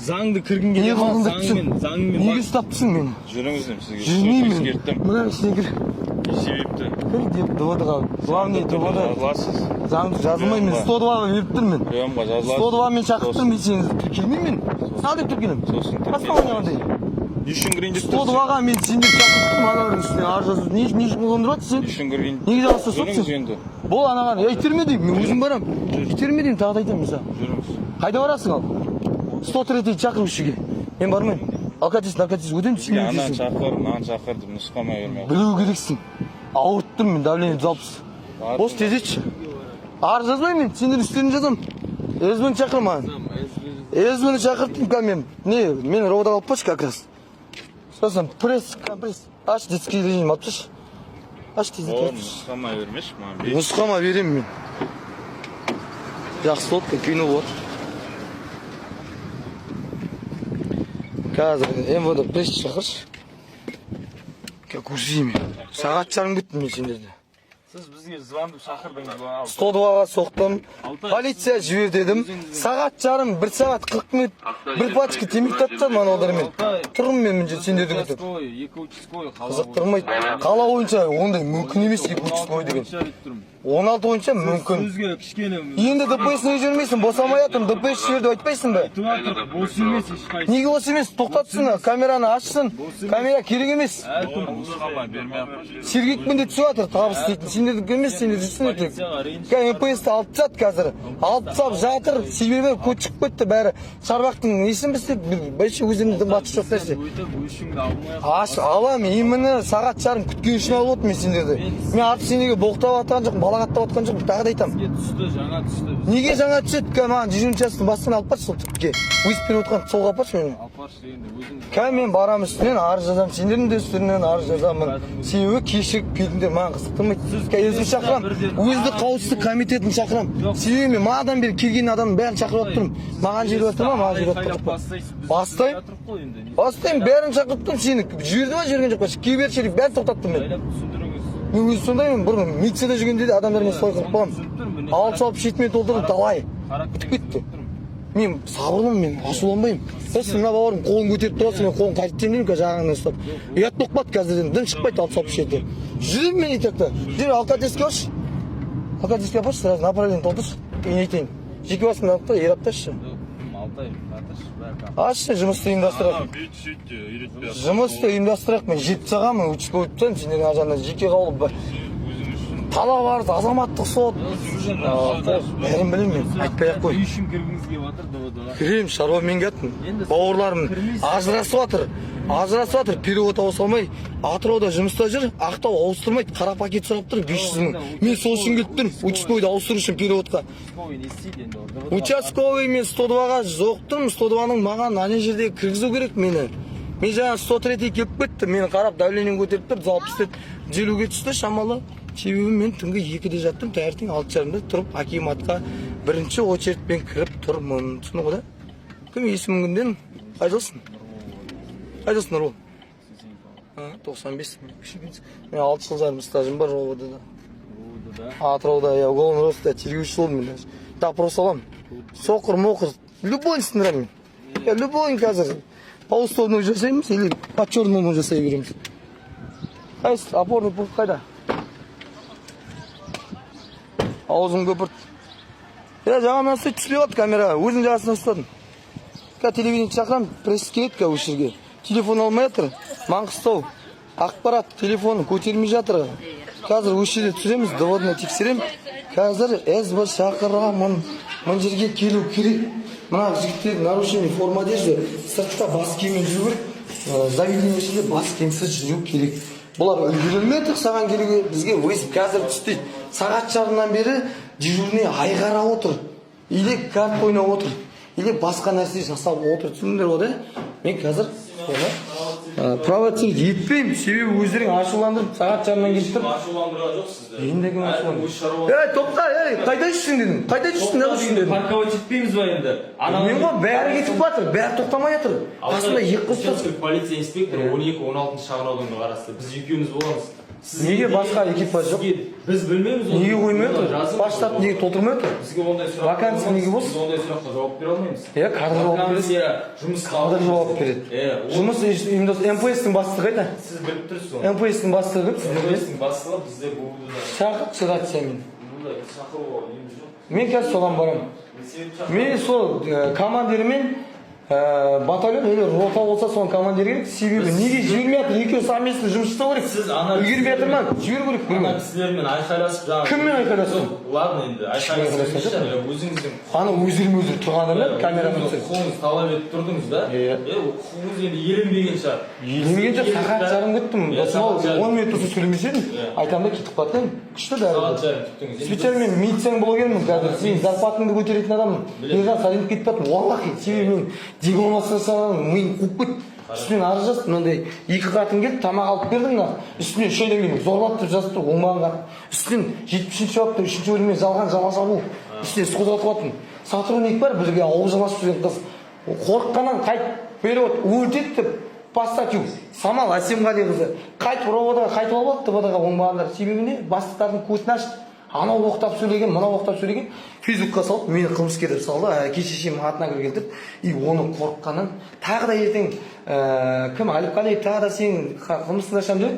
Заңды кіргін келе ма? Заңмен. Неге ұстаптысың мені? Жүріңіз деймін сізге. Жүрмеймін. Ескерттім. Мына ішіне кір. Не себепті? Кір деп ДВД-ға. Главный ДВД. Жазыласыз. Заңды жазылмай мен 102-ға беріп тұрмын мен. Приемға жазыласыз. 102-мен шақырттым мен сені тіркелмеймін мен. Сал деп тіркелем. Сосын Основание қандай? Не үшін кірейін деп 102-ға мен сені шақырттым аналардың үстіне ар жазу. Не қондырып сен? Не үшін кірейін? Неге жалғастырып Жүріңіз соқсың? енді. Бол анаған. Итерме деймін. Мен өзім барам. Итерме деймін тағы да айтамын мысалы. Жүріңіз. Қайда барасың ал? 103-й шақыр үшіге. Мен бармайын. Алкатис, өтем түсіне Анан өтесің. шақыр, мынаны шақыр деп нұсқамай берме. Білу керексің. Ауырып тұрмын мен, давление 160. Бос тез етші. Ар жазбаймын мен, сендер үстерін жазам. СБ-ні шақыр маған. СБ-ні шақырттым ка мен. Мен ровода қалып қойшы как раз. Сосын компресс. Аш детский режим алып тасташы. Аш тез етіп Нұсқамай бермеші маған. нұсқама беремін мен. Жақсы болды, кино болады. Қазір МВД пресс шақыршы. Как ужиме. Сағат жарым күттім мен сендерді. Сіз бізге звонды шақырдыңыз. 102-ға соқтым. Полиция жібер дедім. Сағат жарым, 1 сағат 40 минут. Бір пачка темекі тартсам аналармен. Тұрмын мен сендерді күтіп. Екі участковый Қызықтырмайды. Қала бойынша ондай мүмкін емес екі участковый деген. 16 бойынша мүмкін. Сөзге кішкене Енді ДПС-не жүрмейсің, босамай атым, ДПС жіберді айтпайсың ба? бос емес ешқайсы. Неге бос емес? Тоқтатсын, камераны ашсын. Камера керек емес. Нұсқамай берме. Сергекпен де түсіп жатыр, табыс дейтін. Сендерді емес, сендер жүрсін өтірік. МПС-ті алып тастады қазір. Алып тастап жатыр, себебі көт шығып кетті бәрі. Шарбақтың несін білсек, бәйше өзімді батыс жоқ нәрсе. Аш, алам, имені сағат жарым күткен үшін алып отыр мен сендерді. Мен арты сендерге боқтап атқан жоқ, балағаттап атқан жоқ, тағы да айтам. Жаңа түсті. Неге жаңа түседі? Маған 100 участың бастығын алып баршы сол түпке. Өсіп беріп отқан солға апаршы мені. Апаршы енді өзің. Мен барам үстінен арыз жазамын, сендердің де үстінен арыз жазамын. Себебі кешігіп келдіңдер, маған қызықтырмайды. Өзім шақырам, өзді қауіпсіздік комитетін шақырам. Себебі мен мадан бері келген адамның бәрін шақырып отырмын. Маған жер батыр ма, маған жер батыр ма? Бастайым. Бастайым, бәрін шақырттым сені. Жіберді ма, жіберген жоқ па? Кеберші деп бәрін тоқтаттым мен. Мен өзі сондаймын, бұрын милицияда жүргенде де адамдармен солай қылып қойғам. Алып салып шетіме толтырып далай. Бітіп кетті. Мен сабырлымын, мен ашуланбаймын. Осы мына бауырым қолын көтеріп тұрасың, мен қолын қайтып деймін жағаңнан ұстап. Ұят тоқпады қазірден, дым шықпайды алып салып шетте. Жүрем мен итекті. Жүр, алкотеске баршы. Алкотеске апаршы, сразу направление толтыршы. Мен айтайын. Жеке басымды алып та, ер апташы. Ашшы, жұмысты ұйымдастырайық. Жұмысты ұйымдастырайық. Мен жетіп сағамын, участковый өттім, сендердің ажарынан жеке қаулы талап арыз, азаматтық сот. Бәрін білем мен, айтпай-ақ қой. Үй үшін кіргіңізге батыр ДВД-ға. Кірем, шаруамен кеттім. Бауырларым ажырасып жатыр, перевод ауыса алмай. Атырауда жұмыста жүр, Ақтау ауыстырмайды, қара пакет сұрап тұр, 500 мың. Мен сол үшін келіп тұрмын, участковыйды ауыстыру үшін переводқа. Участковый мен 102-ға жоқтым, 102-ның маған ана жерде кіргізу керек мені. Мен жаңа 103-й келіп кетті, мені қарап давлениен көтеріп тұр, 160 желуге түсті шамалы. Себебі мен түнгі 2-де жаттым, таңертең 6:30-да тұрып акиматқа бірінші очередьпен кіріп тұрмын. Түсіну ғой да? Кім есімің кімден? Айдалсын. Айдалсын Нұрбол. 95. Мен 6 жыл жарым стажым бар ровд-да. Атырауда, я уголовный розыскта тергеуші болдым мен даже. Допрос аламын. Соқыр-моқыр, любойын сындырамын мен. Любойын қазір. По условному жасаймыз или по черному жасай береміз. Қайсы, опорный пункт қайда? Аузым көпірт. Жаңа сөйт түшлеп ат камера, өзің жағасына ұстадым. Телевидение шақырам, пресс келеді өшірге. Телефон алмай жатыр, Маңғыстау. Ақпарат, телефоны көтермей жатыр. Қазір өшірде түсіреміз, доводына тексерем. Қазір СБ шақырамын, мың жерге келу керек. Мына жігіттер нарушение форма одежды, сыртта бас киіммен жүру керек. Заведение ішінде бас киімсіз жүру керек. Бұлар үлгерілмеді саған келуге, бізге өсіп қазір түсті. Сағат жарымнан бері дежурный айғара отыр. Или карт ойнап отыр. Или басқа нәрсе жасап отыр. Түсіндіңдер ғой да? Мен қазір провоцировать етпеймін, себебі өздерің ашуландырып сағат жарымнан келіп тұр. Ашуландырған жоқ сізді. Енді кім ашуландырып? Өз шаруа. Тоқта, қайда жүрсің дедім? Қайда жүрсің, не қылсың дедім? Парковать етпейміз ба енді? Мен ғой бәрі кетіп жатыр, бәрі тоқтамай жатыр. Қасында екі қыз тұр. Участок полиция инспекторы 12-16 шағын ауданға қарасты. Біз екеуміз боламыз. Неге басқа экипаж жоқ? Біз білмейміз. Неге қоймай отыр? Баштап неге толтырмай отыр? Бізге ондай сұрақ. Вакансия неге бос? Біз ондай сұраққа жауап бере алмаймыз. Кадр жауап береді. Вакансия жұмысқа Кадр жауап береді. Жұмыс МПС-тің бастығы қайда? Сіз біліп тұрсыз оны. МПС-тің бастығы сіздерде? МПС-тің бастығы бізде болды да. Шақырып шығады сен. Бұндай шақыруға неміз жоқ. Мен қазір соған барамын. Мен сол командирмен батальон или рота болса соның командирі керек. Себебі неге жібермей жатыр? Екеуі совместно жұмыс жасау керек. Сіз ана үлгермей жатыр ма? Жіберу керек. ана кісілермен айқайласып жаңағы. Кіммен айқайласың? Ладно енді айқайласыңызшы. Өзіңіздің Ана өздерімен өздері тұрғандар камерамен түсіріп. құқығыңыз талап етіп тұрдыңыз да. Құқығыңыз енді еленбеген шығар. Елемеген жоқ, сағат жарым күттім. Сол 10 минут тұрса сөйлемес едім. Айтамын да кетіп қалады едім. Күшті бәрі. Сағат жарым күттіңіз. Специально мен милицияның блогермін қазір. Сен зарплатыңды көтеретін адаммын. Ержан сәлем кетіп жатырмын. Уаллахи, себебі мен дегонацияласам, миым қуып кетті. Үстінен арыз жазып, мынандай екі қатын келді, тамақ алып бердің да. Үстінен үш айдан кейін зорлап тұрып жазып тұр, оңбаған қатын. Үстінен 70-ші бапта 3-ші бөліммен жалған жалғаса бұл. Үстінен іс қозғатып жатырмын. сотрудник бар, бізге ауыз жаласып жүрген қыз. Қорыққаннан қайтып перевод өлтеді деп по статью. Самал Әсемғалиқызы қайтып роводаға қайтып алып алды, ТВ-ға оңбағандар. Себебі не? Бастықтардың көзін ашты. Анау оқтап сөйлеген, мынау оқтап сөйлеген. Фейсбукқа салып, мені қылмыскер деп салды. Әке-шешемнің атына келтіріп, и оны қорыққаннан тағы да ертең кім Алип Қалиев тағы да сенің қылмысыңды ашамын деп